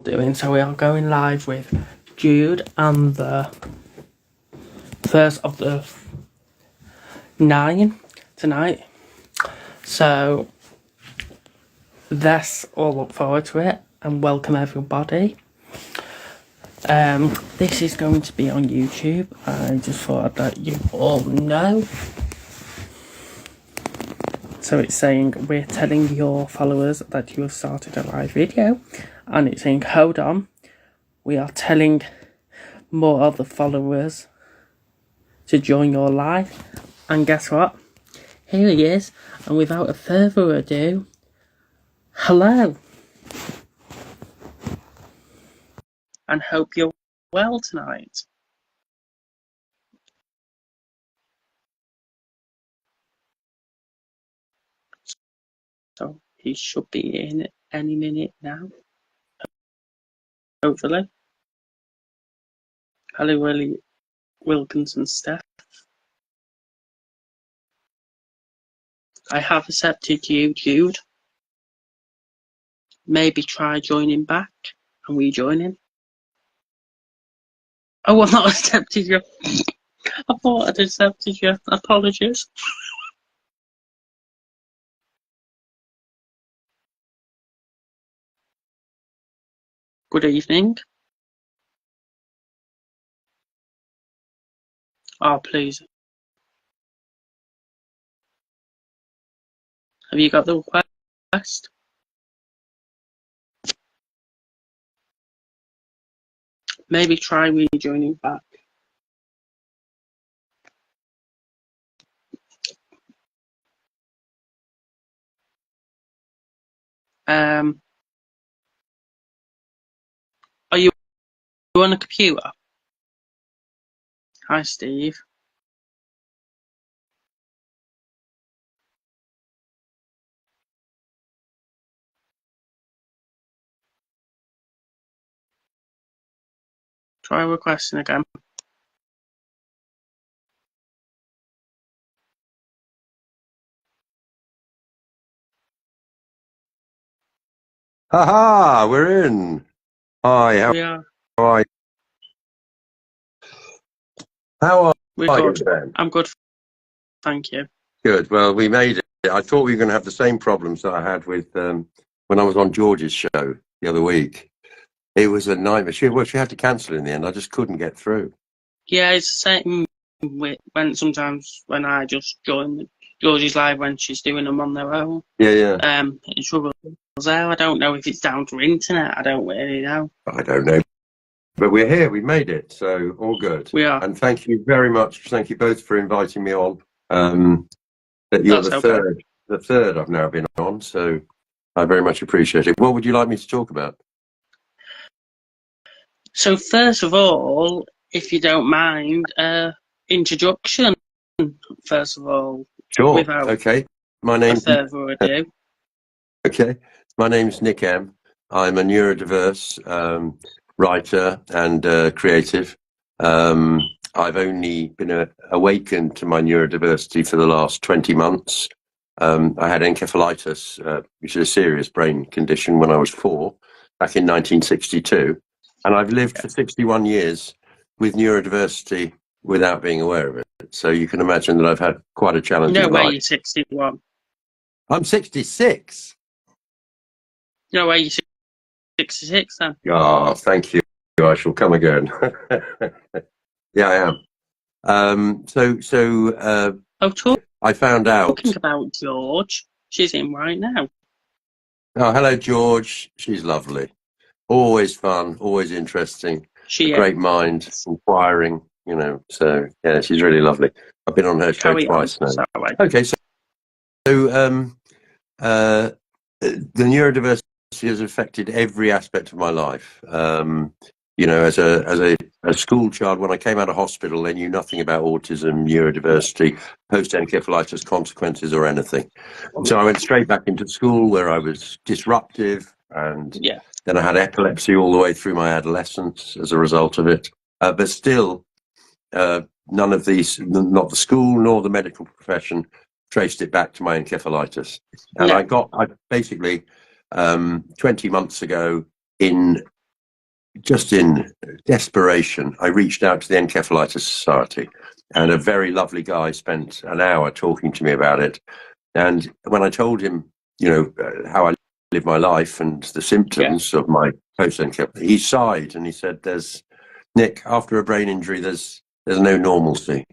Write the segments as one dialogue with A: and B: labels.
A: doing. So we are going live with Jude and the first of the 9 tonight. So let's all look forward to it and welcome everybody. This is going to be on YouTube. I just thought I'd let you all know. So it's saying we're telling your followers that you have started a live video, and it's saying hold on, we are telling more of the followers to join your live. And guess what? Here he is, and without a further ado, hello, and hope you're well tonight. So he should be in any minute now, hopefully. Hello, Willie Wilkinson Steph. I have accepted you, Jude. Maybe try joining back and rejoining. Oh, I've not accepted you. I thought I'd accepted you. Apologies. Good evening. Oh, please. Have you got the request? Maybe try rejoining back. Are you on a computer? Hi, Steve. Try requesting again.
B: Haha, we're in. Hi, how are you? How
A: We're
B: are
A: good.
B: you, Ben?
A: I'm good. Thank you.
B: Good. Well, we made it. I thought we were going to have the same problems that I had with when I was on George's show the other week. It was a nightmare. She had to cancel in the end. I just couldn't get through.
A: Yeah, it's the same when sometimes when I just join Georgie's live when she's doing them on their own.
B: Yeah.
A: It struggles out. I don't know if it's down to internet. I don't really know.
B: I don't know. But we're here. We made it. So all good.
A: We are.
B: And thank you very much. Thank you both for inviting me on. That you're
A: That's
B: the third I've now been on. So I very much appreciate it. What would you like me to talk about?
A: So first of all, if you don't mind, introduction. First of all,
B: Sure.
A: without
B: okay. My name's
A: further ado.
B: Okay. My name's Nick M. I'm a neurodiverse writer and creative. I've only been awakened to my neurodiversity for the last 20 months. I had encephalitis, which is a serious brain condition, when I was 4, back in 1962. And I've lived for 61 years with neurodiversity without being aware of it. So you can imagine that I've had quite a challenging life.
A: No way you're 61.
B: I'm 66.
A: No way you're 66 then.
B: Oh, thank you. I shall come again. Yeah, I am. I found out.
A: Talking about George, she's in right now.
B: Oh, hello, George. She's lovely. Always fun, always interesting. Great mind, inquiring, so yeah, she's really lovely. I've been on her show twice now. Okay, so the neurodiversity has affected every aspect of my life. As a school child, when I came out of hospital, they knew nothing about autism, neurodiversity, post-encephalitis consequences or anything. So I went straight back into school where I was disruptive, and then I had epilepsy all the way through my adolescence as a result of it. But still, none of these, not the school nor the medical profession, traced it back to my encephalitis. And I basically 20 months ago, in just in desperation, I reached out to the Encephalitis Society, and a very lovely guy spent an hour talking to me about it. And when I told him, how I live my life and the symptoms of my post-encephalitis, he sighed and he said, Nick, after a brain injury, there's no normalcy.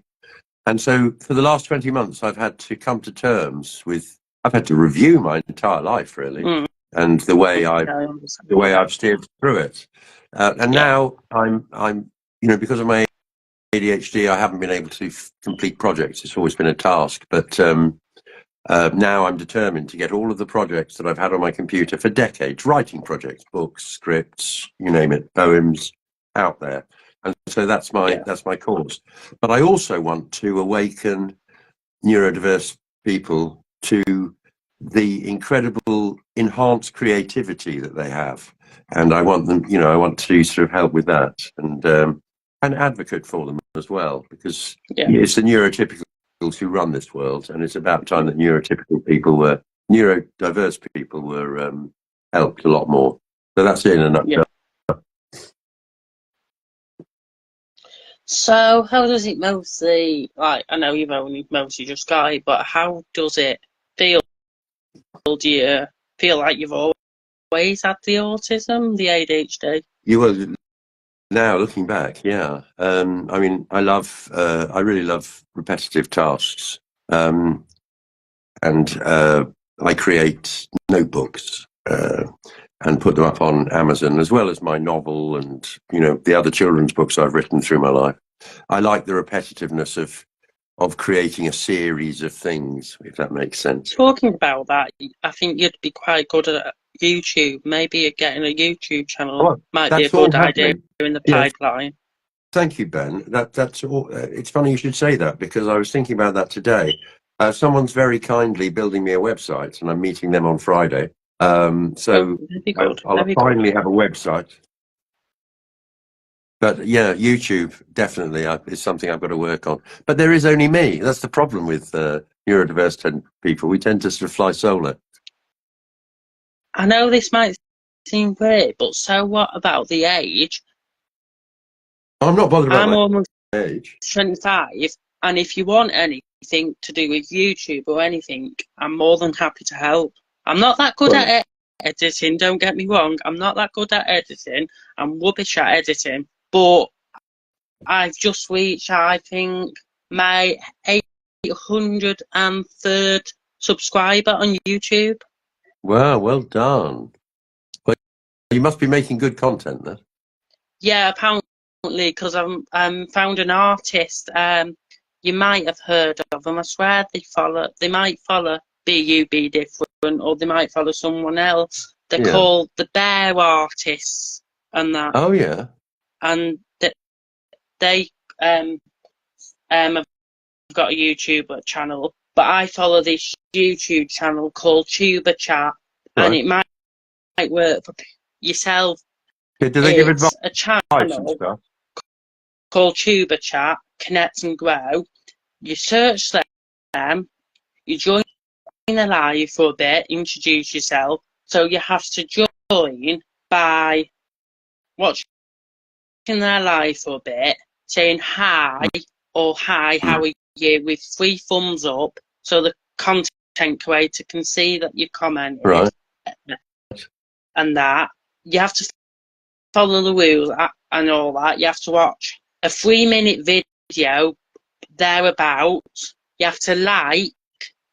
B: And so for the last 20 months, I've had to come to terms with, I've had to review my entire life, really, and the way I've steered through it. And now I'm, because of my ADHD, I haven't been able to complete projects. It's always been a task, but now I'm determined to get all of the projects that I've had on my computer for decades, writing projects, books, scripts, you name it, poems, out there. And so that's my cause. But I also want to awaken neurodiverse people to the incredible enhanced creativity that they have. And I want them, I want to sort of help with that and advocate for them as well, because it's the neurotypicals who run this world, and it's about time that neurodiverse people were helped a lot more. So that's it in a nutshell.
A: So how does it mostly, I know you've only mostly just got it, but how does it feel? Do you feel like you've always had the autism, the ADHD?
B: You will now, looking back, yeah. I mean, I really love repetitive tasks, and I create notebooks and put them up on Amazon, as well as my novel and the other children's books I've written through my life. I like the repetitiveness of creating a series of things, if that makes sense.
A: Talking about that, I think you'd be quite good at YouTube. Maybe getting a YouTube channel might be a good idea in the pipeline.
B: Thank you, Ben. That's all. It's funny you should say that, because I was thinking about that today. Someone's very kindly building me a website, and I'm meeting them on Friday. I'll finally have a website. But yeah, YouTube definitely is something I've got to work on. But there is only me. That's the problem with neurodiverse people. We tend to sort of fly solo.
A: I know this might seem weird, but so what about the age?
B: I'm not bothered about
A: I'm almost
B: age.
A: 25, and if you want anything to do with YouTube or anything, I'm more than happy to help. I'm not that good at editing, don't get me wrong. I'm not that good at editing. I'm rubbish at editing. But I've just reached, I think, my 803rd subscriber on YouTube.
B: Wow, well done. Well, you must be making good content then.
A: Yeah, apparently, because I'm found an artist. You might have heard of them. I swear they might follow Be Different, or they might follow someone else. They're called the Bear Artists and that.
B: Oh yeah.
A: And they have got a YouTube channel, but I follow this YouTube channel called Tuber Chat, and it might work for yourself.
B: Do they give advice?
A: A channel called Tuber Chat, Connect and Grow. You search them, you join the live for a bit, introduce yourself. So you have to join by watching their live for a bit, saying hi or hi, how are you, with 3 thumbs up, so the content creator can see that you commented.
B: Right.
A: And that you have to follow the rules and all that. You have to watch a 3-minute video thereabouts. You have to like,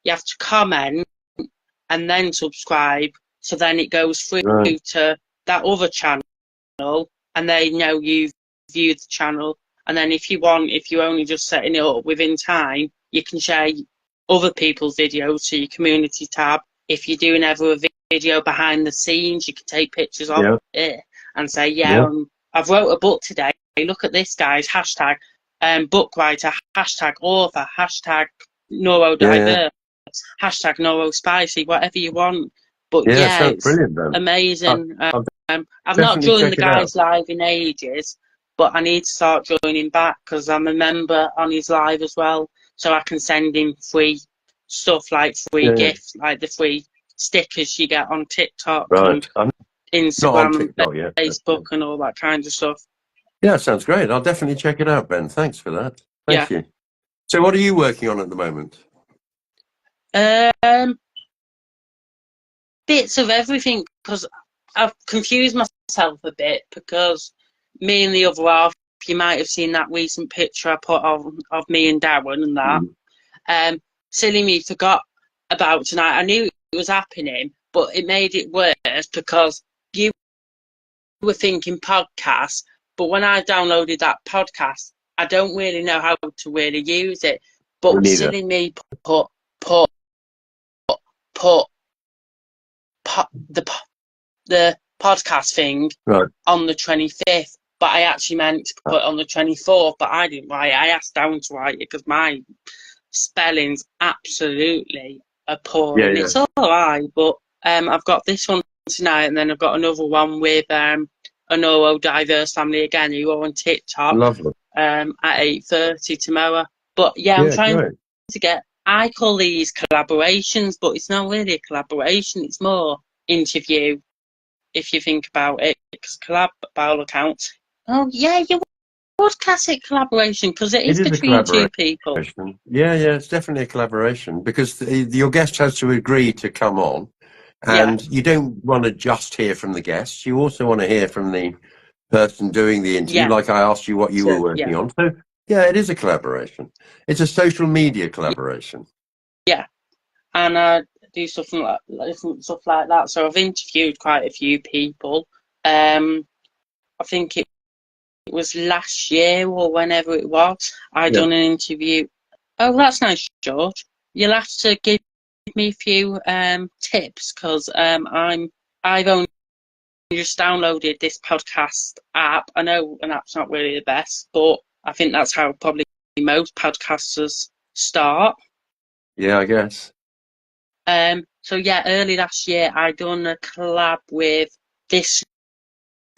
A: you have to comment, and then subscribe. So then it goes through to that other channel, and they know you've viewed the channel. And then if you're only just setting it up within time, you can share other people's videos to your community tab. If you're doing ever a video behind the scenes, you can take pictures of it and say, I've wrote a book today. Look at this, guys. Hashtag book writer, hashtag author, hashtag neurodiverse, hashtag neurospicy, whatever you want. But it's
B: brilliant, then.
A: Amazing. I've not joined the guy's live in ages, but I need to start joining back because I'm a member on his live as well. So I can send him free stuff, like free gifts, like the free stickers you get on TikTok.
B: Right. Not on
A: Instagram and
B: TikTok yet.
A: Facebook and all that kind of stuff.
B: Yeah, sounds great. I'll definitely check it out, Ben. Thanks for that. Thank you. So what are you working on at the moment?
A: Bits of everything, because I've confused myself a bit, because me and the other half, you might have seen that recent picture I put of me and Darren and that. Silly me forgot about tonight. I knew it was happening, but it made it worse because you were thinking podcast, but when I downloaded that podcast, I don't really know how to really use it. But
B: Me neither.
A: silly me put put put the podcast thing
B: Right.
A: on the 25th, but I actually meant to put it on the 24th, but I didn't write it. I asked Darren to write it because my spelling's absolutely appalling.
B: Yeah.
A: It's all right, but I've got this one tonight, and then I've got another one with a neurodiverse family again who are on TikTok
B: Lovely.
A: at 8:30 tomorrow. But yeah, I'm
B: Yeah,
A: trying
B: great.
A: to get. I call these collaborations, but it's not really a collaboration. It's more interview, if you think about it, because collab by all accounts. Oh yeah, you would classic collaboration because it is
B: It is a
A: between two
B: collaboration.
A: people.
B: Yeah, it's definitely a collaboration because your guest has to agree to come on, and you don't want to just hear from the guests. You also want to hear from the person doing the interview.
A: Yeah.
B: Like I asked you what you were working on. So yeah, it is a collaboration. It's a social media collaboration.
A: Yeah, and I do stuff like that. So I've interviewed quite a few people. I think it was last year or whenever it was. I done an interview. Oh, that's nice, George. You'll have to give me a few tips because I've only just downloaded this podcast app. I know an app's not really the best, but I think that's how probably most podcasters start.
B: Yeah, I guess.
A: So yeah, early last year I done a collab with this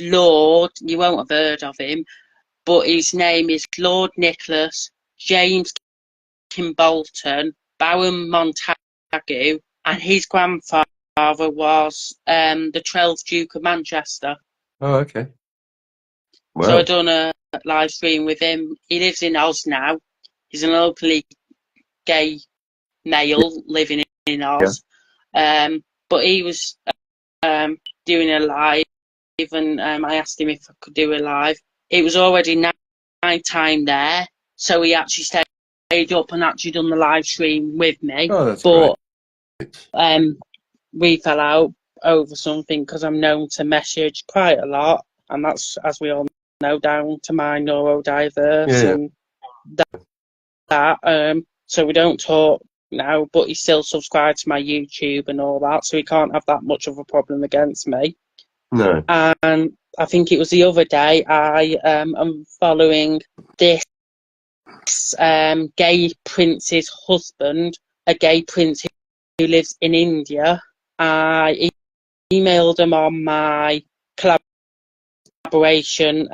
A: Lord. You won't have heard of him, but his name is Lord Nicholas James Kimbolton Baron Montagu, and his grandfather was the 12th Duke of Manchester.
B: Oh, okay. Wow.
A: So I done a live stream with him. He lives in Oz now. He's an openly gay male living in Oz. But he was doing a live, and I asked him if I could do a live. It was already night time there, so he actually stayed up and actually done the live stream with me.
B: Oh, that's
A: but
B: great.
A: We fell out over something because I'm known to message quite a lot, and that's, as we all know, down to my neurodiverse and that. So we don't talk now, but he still subscribed to my YouTube and all that, so he can't have that much of a problem against me.
B: No.
A: And I think it was the other day I am following this gay prince's husband, a gay prince who lives in India. I emailed him on my collaboration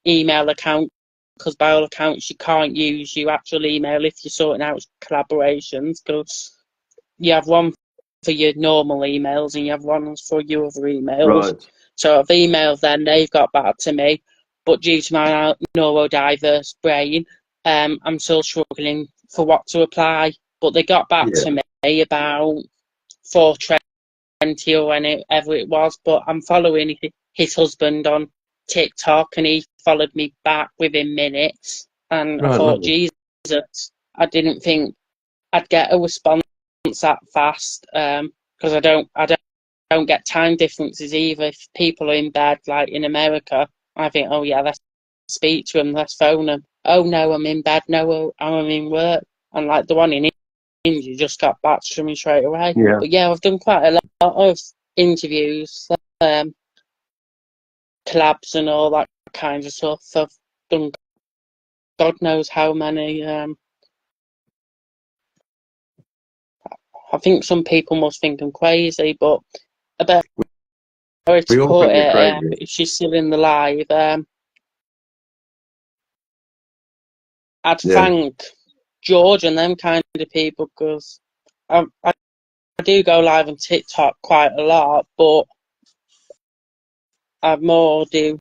A: email account, because by all accounts you can't use your actual email if you're sorting out collaborations, because you have one for your normal emails and you have one for your other emails.
B: Right.
A: So I've emailed them, they've got back to me, but due to my neurodiverse brain, I'm still struggling for what to apply. But they got back to me about 4:20 or whenever it was. But I'm following his husband on TikTok, and he followed me back within minutes. And I thought, Jesus, I didn't think I'd get a response that fast, because I don't get time differences either. If people are in bed, like in America, I think, oh yeah, let's speak to them, let's phone them. Oh no, I'm in bed. No, I'm in work. And like the one in India just got back to me straight away.
B: Yeah.
A: But yeah, I've done quite a lot of interviews, collabs and all that kind of stuff. I've done God knows how many. I think some people must think I'm crazy, but I bet to put it, if she's still in the live, I'd thank George and them kind of people, because I do go live on TikTok quite a lot, but I more do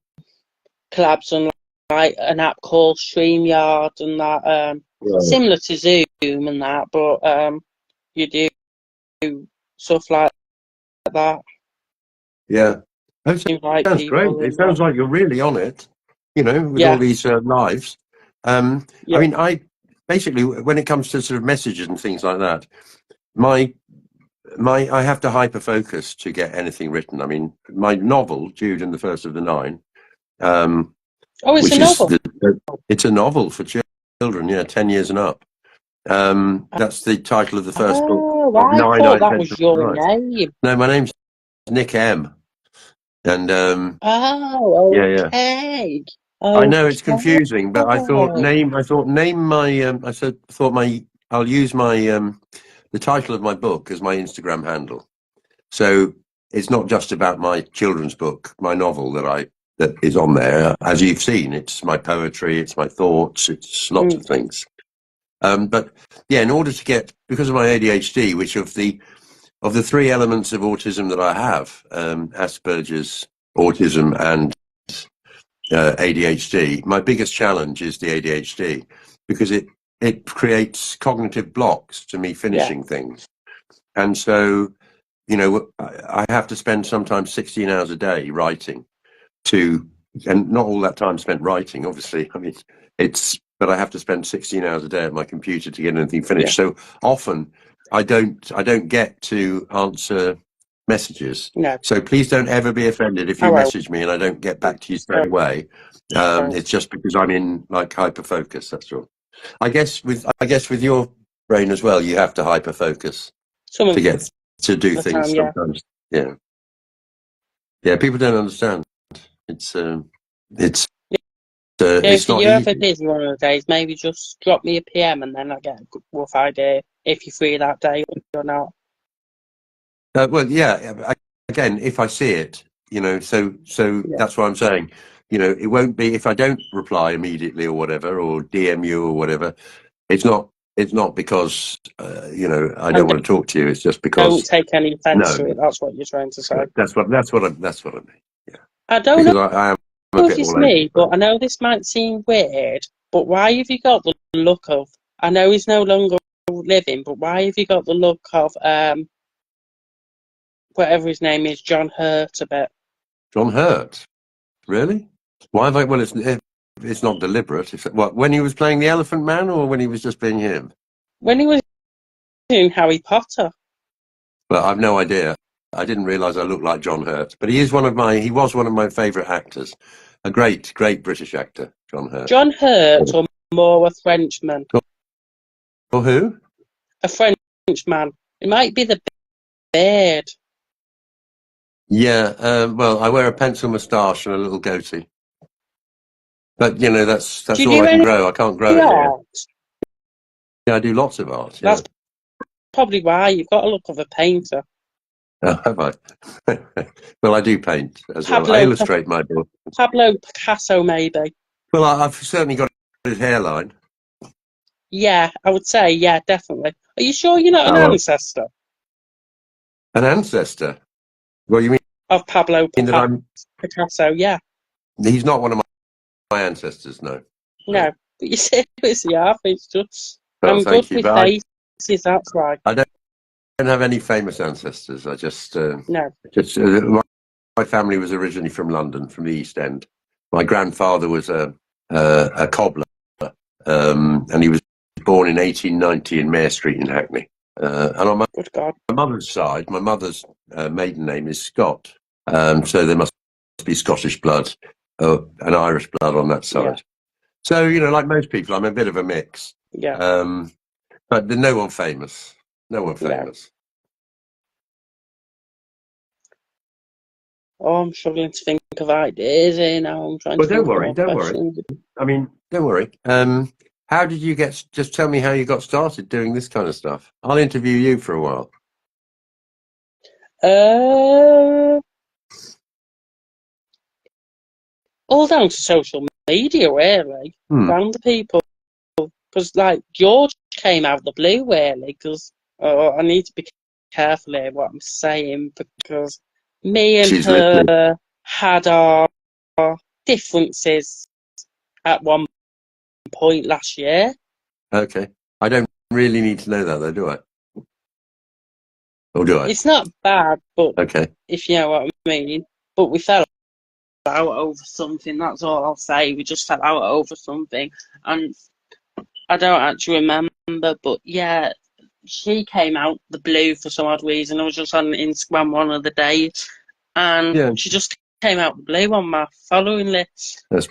A: collabs on like an app called StreamYard and that,
B: Right.
A: similar to Zoom and that, but you do stuff like that.
B: Yeah. That
A: Invite
B: sounds great.
A: people
B: It
A: and that.
B: sounds like you're really on it, with all
A: Yeah,
B: these lives. I
A: yeah.
B: mean, I basically, when it comes to sort of messages and things like that, my I have to hyper focus to get anything written. I mean, my novel, Jude and the First of the Nine, um,
A: Oh, it's a
B: which is
A: novel.
B: it's a novel for children, 10 years and up. That's the title of the first book
A: Oh,
B: of
A: I
B: nine
A: thought
B: I
A: that
B: intend
A: was
B: to
A: your
B: write.
A: name.
B: No, my name's Nick M. And
A: Oh,
B: yeah.
A: okay.
B: I know it's
A: Okay.
B: confusing, but I'll use my the title of my book as my Instagram handle. So it's not just about my children's book, my novel that is on there. As you've seen, it's my poetry, it's my thoughts, it's lots of things. But yeah, in order to get, because of my ADHD, which of the three elements of autism that I have, Asperger's, autism, and ADHD, my biggest challenge is the ADHD because it creates cognitive blocks to me
A: Yeah.
B: finishing things. And so, I have to spend sometimes 16 hours a day writing and not all that time spent writing, obviously. I mean, but I have to spend 16 hours a day at my computer to get anything finished.
A: Yeah.
B: So often I don't get to answer messages.
A: No,
B: So please don't ever be offended if
A: I
B: you
A: won't.
B: message me and I don't get back to you straight away. It's just because I'm in like hyper focus. That's all. I guess with your brain as well, you have to hyper focus
A: Some
B: to
A: of
B: get to do
A: the
B: things
A: time, yeah.
B: sometimes. Yeah. People don't understand. It's it's it's
A: If
B: not
A: you're ever
B: easy.
A: busy one of the days, maybe just drop me a PM and then I get a good rough idea if you're free that day or not.
B: Well, yeah. Again, if I see it, so
A: Yeah.
B: that's what I'm saying. It won't be if I don't reply immediately or whatever, or DM you or whatever. It's not. It's not because I don't
A: And
B: want to talk to you. It's just
A: don't
B: because
A: take any offence
B: no.
A: to it. That's what you're trying to say.
B: That's what I mean. Yeah,
A: I don't
B: because
A: know
B: I am a
A: if
B: bit
A: it's
B: all over the
A: me,
B: place.
A: but I know this might seem weird, but why have you got the look of, I know he's no longer living, but why have you got the look of, whatever his name is, John Hurt a bit?
B: John Hurt, really? Why have I? Well, it's not deliberate. When he was playing the Elephant Man, or when he was just being him?
A: When he was doing Harry Potter.
B: Well, I've no idea. I didn't realise I looked like John Hurt, but he was one of my favourite actors. A great British actor, John Hurt.
A: John Hurt or more a Frenchman?
B: Or who?
A: A Frenchman. It might be the beard.
B: Yeah. Well, I wear a pencil moustache and a little goatee. But
A: Do
B: that's
A: you
B: all
A: do
B: I can
A: any
B: grow. I can't grow it here.
A: art?
B: Yeah, I do lots of art. Yeah.
A: That's probably why you've got a look of a painter.
B: Oh, have I? Well, I do paint as well. I
A: Pablo
B: illustrate my book.
A: Pablo Picasso, maybe.
B: Well, I've certainly got his hairline.
A: Yeah, I would say, yeah, definitely. Are you sure you're not an
B: Oh, well,
A: ancestor
B: an ancestor. Well, you
A: of Pablo
B: mean that I'm?
A: Picasso? Yeah,
B: He's not one of my ancestors. No. No.
A: no. But you seriously are. It's just,
B: Well,
A: I'm good
B: thank you,
A: with
B: but
A: faces, that's why.
B: I don't have any famous ancestors. I just
A: No.
B: my family was originally from London, from the East End. My grandfather was a cobbler, and he was born in 1890 in Mare Street in Hackney. And on my
A: Good God.
B: mother's side, my mother's maiden name is Scott, so there must be Scottish blood, and Irish blood on that side.
A: Yeah.
B: So like most people, I'm a bit of a mix.
A: Yeah.
B: But there's no one famous. No one
A: No.
B: famous.
A: Oh, I'm struggling to think of ideas here now. I'm trying
B: Well,
A: to
B: don't
A: think of
B: worry,
A: more
B: don't worry.
A: questions.
B: I mean, don't worry. How did you just tell me how you got started doing this kind of stuff. I'll interview you for a while.
A: All down to social media, really. Found the people. Because, like, George came out of the blue, really, because I need to be careful here what I'm saying, because me and
B: She's
A: her
B: listening.
A: had our differences at one point last year.
B: Okay. I don't really need to know that, though, do I? Or do I?
A: It's not bad, but
B: Okay.
A: if you know what I mean. But we fell out over something, that's all I'll say. We just fell out over something. And I don't actually remember, but yeah, she came out the blue for some odd reason. I was just on Instagram one of the days, and
B: Yeah.
A: she just came out the blue on my following list.
B: That's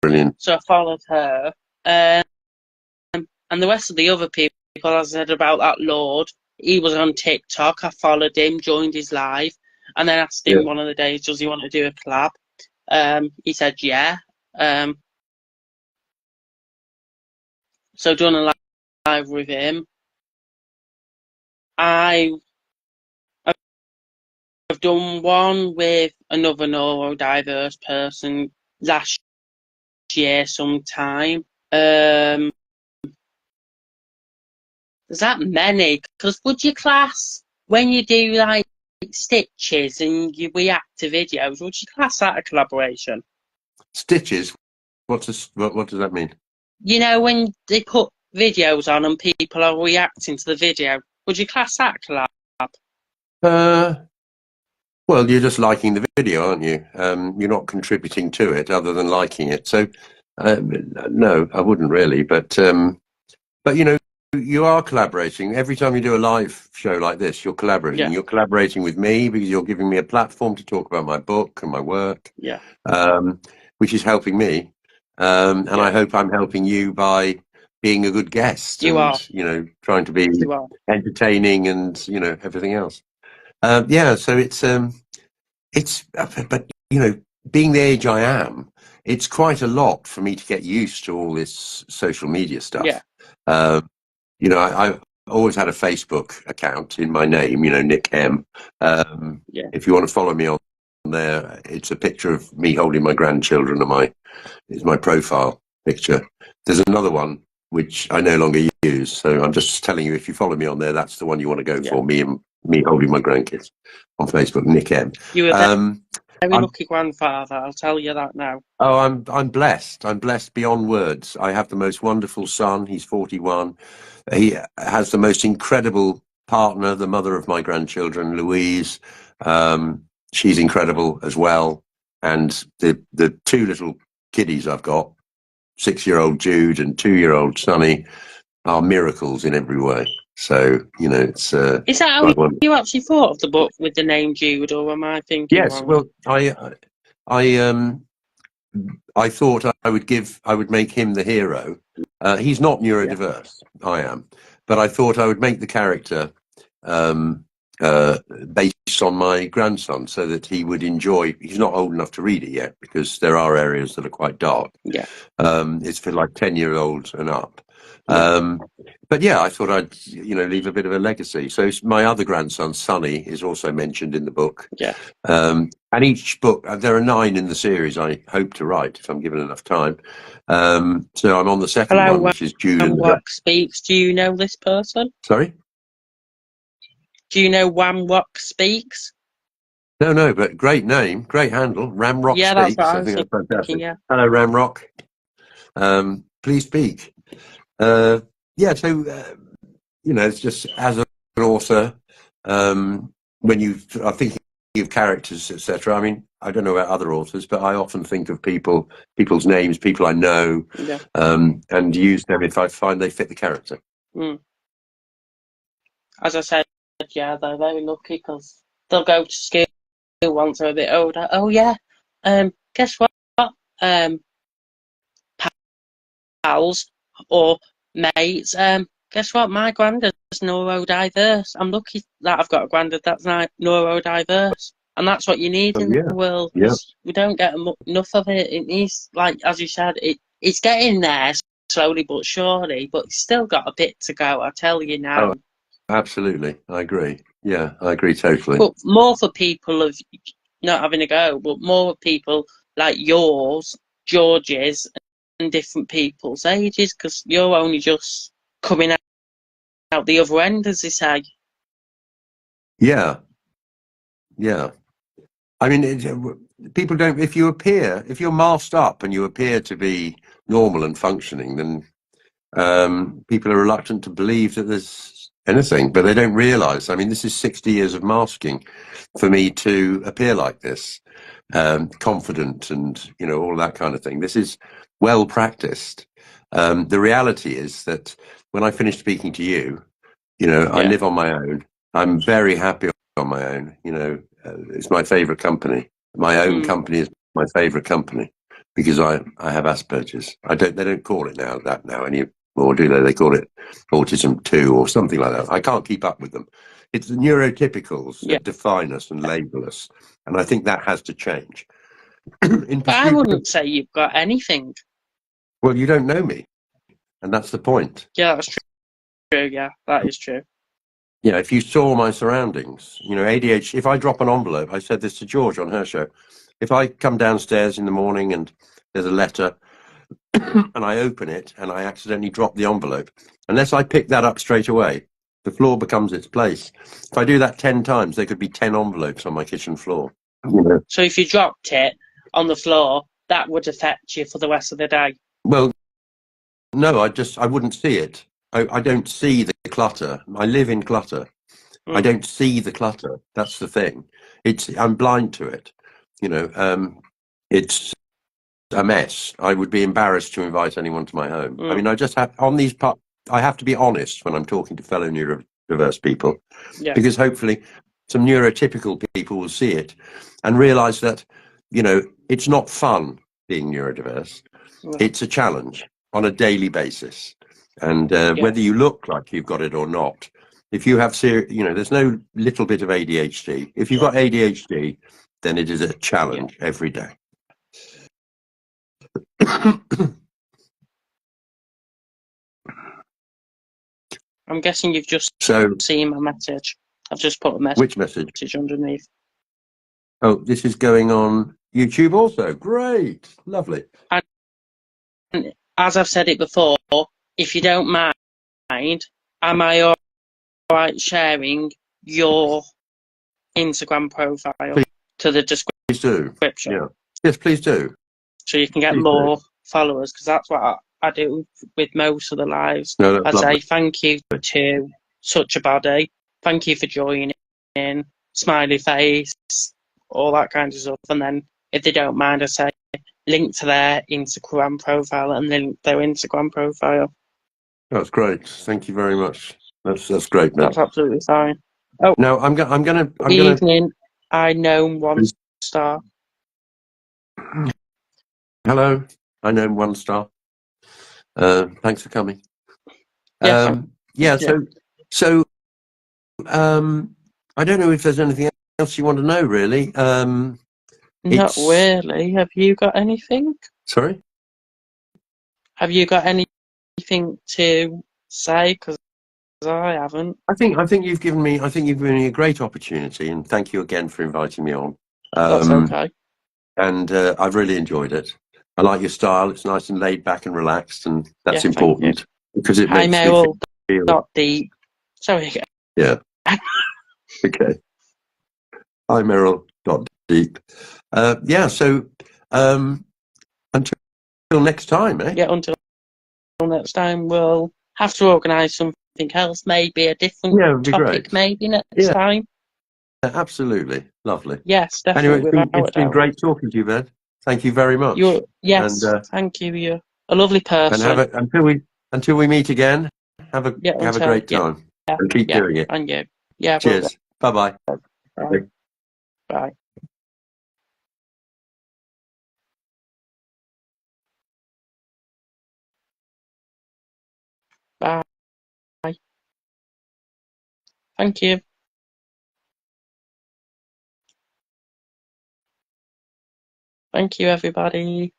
B: brilliant.
A: So I followed her. And the rest of the other people, as I said about that Lord, he was on TikTok. I followed him, joined his live, and then asked
B: Yeah.
A: him one of the days, does he want to do a collab? He said, yeah. So done a live with him. I've done one with another neurodiverse person last year sometime. There's that many, because would you class, when you do like stitches and you react to videos, would you class that a collaboration?
B: Stitches. What does that mean?
A: You know, when they put videos on and people are reacting to the video, would you class that a collab?
B: Well, you're just liking the video, aren't you? You're not contributing to it other than liking it. So, no, I wouldn't really. But you know, you are collaborating. Every time you do a live show like this, you're collaborating.
A: Yeah.
B: You're collaborating with me because you're giving me a platform to talk about my book and my work.
A: Yeah.
B: Which is helping me. And
A: Yeah.
B: I hope I'm helping you by being a good guest
A: You
B: and,
A: are.
B: you know, trying to be
A: You are.
B: entertaining and, you know, everything else. Yeah, so but you know, being the age I am, it's quite a lot for me to get used to all this social media stuff.
A: Yeah.
B: You know, I've always had a Facebook account in my name, you know, Nick M.
A: Yeah.
B: If you want to follow me on there, it's a picture of me holding my grandchildren and is my profile picture. There's another one which I no longer use, so I'm just telling you, if you follow me on there, that's the one you want to go
A: Yeah.
B: for. Me holding my grandkids on Facebook, Nick M.
A: You were very lucky grandfather, I'll tell you that now.
B: Oh, I'm blessed. I'm blessed beyond words. I have the most wonderful son. He's 41. He has the most incredible partner, the mother of my grandchildren, Louise. She's incredible as well. And the two little kiddies I've got, 6-year-old Jude and 2-year-old Sonny, are miracles in every way. So, you know, it's
A: Is that how you actually thought of the book with the name Jude, or am I thinking
B: yes,
A: wrong?
B: well, I thought I would make him the hero. He's not neurodiverse, I am, but I thought I would make the character based on my grandson, so that he would enjoy. He's not old enough to read it yet because there are areas that are quite dark.
A: Yeah.
B: It's for like 10-year-olds and up. But yeah, I thought I'd, you know, leave a bit of a legacy. So my other grandson, Sonny, is also mentioned in the book.
A: Yeah.
B: And each book, there are 9 in the series I hope to write if I'm given enough time. So I'm on the second one, which is Jude and
A: Rock Speaks. Do you know this person?
B: Sorry?
A: Do you know Wham Rock Speaks?
B: No, but great name, great handle. Ramrock
A: Yeah,
B: Speaks.
A: that's what
B: I think that's fantastic.
A: Yeah.
B: Hello, Ramrock. Please speak. Yeah, so you know, it's just as an author, when you are thinking of characters, etc. I mean, I don't know about other authors, but I often think of people's names, people I know, and use them if I find they fit the character.
A: As I said, yeah, they're very lucky because they'll go to school once they're a bit older. Oh yeah, guess what? Pals or mates. Guess what? My granddad's neurodiverse. I'm lucky that I've got a granddad that's neurodiverse, and that's what you need in the world.
B: Yeah.
A: We don't get enough of it. It needs, like as you said, it's getting there slowly but surely, but it's still got a bit to go. I tell you now.
B: Oh, absolutely, I agree. Yeah, I agree totally.
A: But more for people of not having a go, but more people like yours, George's, and different people's ages, because you're only just coming out the other end, as they say.
B: Yeah. I mean, people don't. If you're masked up and you appear to be normal and functioning, then people are reluctant to believe that there's anything. But they don't realise. I mean, this is 60 years of masking for me to appear like this, confident, and all that kind of thing. This is well practiced. The reality is that when I finish speaking to you, I
A: Yeah.
B: live on my own. I'm very happy on my own. It's my favourite company. My own company is my favourite company because I have Asperger's. They don't call it that now anymore, do they? They call it autism 2 or something like that. I can't keep up with them. It's the neurotypicals
A: Yeah.
B: that define us and label us, and I think that has to change.
A: But I wouldn't say you've got anything.
B: Well, you don't know me, and that's the point.
A: Yeah, that's true. Yeah, that is true.
B: If you saw my surroundings, ADHD, if I drop an envelope, I said this to George on her show, if I come downstairs in the morning and there's a letter and I open it and I accidentally drop the envelope, unless I pick that up straight away, the floor becomes its place. If I do that 10 times, there could be 10 envelopes on my kitchen floor.
A: So if you dropped it on the floor, that would affect you for the rest of the day?
B: Well, no, I wouldn't see it. I don't see the clutter. I live in clutter. I don't see the clutter. That's the thing. I'm blind to it. It's a mess. I would be embarrassed to invite anyone to my home. I mean, I just have I have to be honest when I'm talking to fellow neurodiverse people, because hopefully some neurotypical people will see it and realize that, it's not fun being neurodiverse. It's a challenge on a daily basis. And whether you look like you've got it or not, if you have there's no little bit of ADHD. If you've got ADHD, then it is a challenge every day.
A: I'm guessing you've just
B: So,
A: seen my message. I've just put a message.
B: which message?
A: Underneath.
B: Oh, this is going on YouTube also. Great. Lovely.
A: And as I've said it before, if you don't mind, am I all right sharing your Instagram profile to the description?
B: Please do. Yeah. Yes, please do.
A: So you can get more followers, because that's what I do with most of the lives.
B: No, that's
A: I
B: lovely.
A: say thank you to Such a Body. Thank you for joining in. Smiley face, all that kind of stuff. And then if they don't mind, I say link to their Instagram profile and link their Instagram profile.
B: That's great. Thank you very much. That's great, man.
A: That's absolutely fine. Oh,
B: no, I'm gonna.
A: Evening. I know 1 star.
B: Hello, I know 1 star. Thanks for coming.
A: Yeah.
B: So I don't know if there's anything else you want to know, really.
A: Not really. Have you got anything?
B: Sorry?
A: Have you got anything to say? Because I haven't.
B: I think you've given me a great opportunity, and thank you again for inviting me on.
A: That's okay.
B: And I've really enjoyed it. I like your style. It's nice and laid back and relaxed, and that's important because it makes me feel
A: not deep. Sorry.
B: Yeah. Okay. Hi, Meryl. Not deep. So until next time, eh?
A: Yeah, until next time, we'll have to organise something else, maybe a different topic, maybe next time.
B: Absolutely. Lovely.
A: Yes, definitely.
B: Anyway, it's been great talking to you, Ben. Thank you very much.
A: Thank you. You're a lovely person.
B: And until we meet again, have a great time. And keep doing it.
A: And you. Yeah.
B: Cheers. Bye-bye.
A: Bye. Bye. Bye. Thank you. Thank you, everybody.